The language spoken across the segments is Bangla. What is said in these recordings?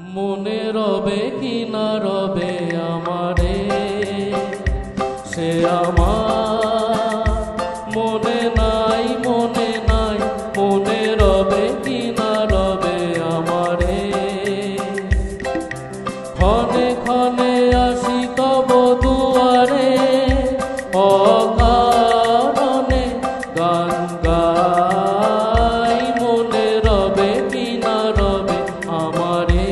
মনে রবে কি না রবে আমারে, সে আমার মনে নাই, মনে নাই, মনে রবে কি না রবে আমারে। ক্ষণে ক্ষণে আসি তব দুয়ারে, অকারণে গান গাই, মনে রবে কি না রবে আমারে।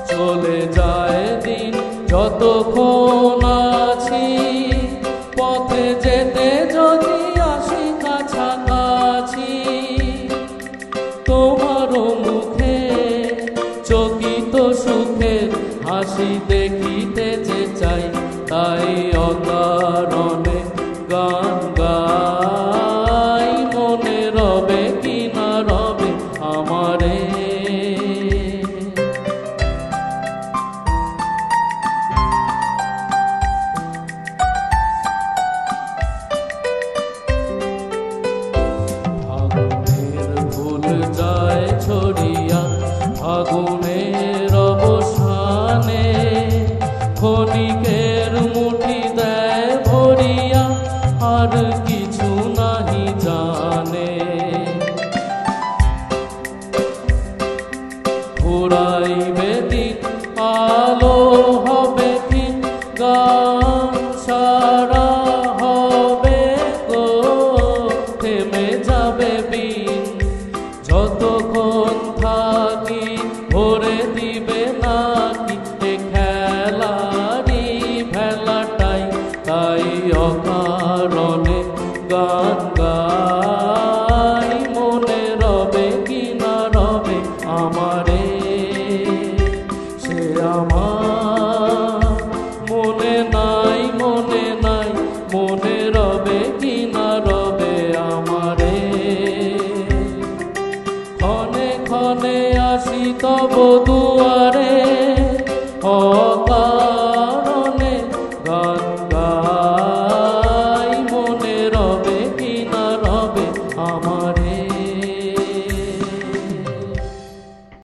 চলে যায় দিন যতক্ষণ আছি, পথে যেতে যদি আসি কাছাকাছি, তোমারও মুখে চকিত সুখের হাসি দেখিতে যে চাই, তাই অকারণে গান গাই, মনে রবে কি না রবে আমারে। যায় ছড়িয়া আগুনের অবসানে, ক্ষণিকের মুঠি দেয় ভরিয়া, আর কিছু নাহি জানে। ঘুরাইবে দিন আলো হবে দিন, গান সারা হবে গো, থেমে যাবে বিন যতক্ষণ থাকি, ভরে দিবে নাকি এ খেলারি ভেলাটাই, তাই অকারণে গান গাই, মনে রবে কি না রবে আমারে। সে আমার মনে নাই, মনে নাই, মনে রবে কি না রবে আমারে। ক্ষণে ক্ষণে আসি তব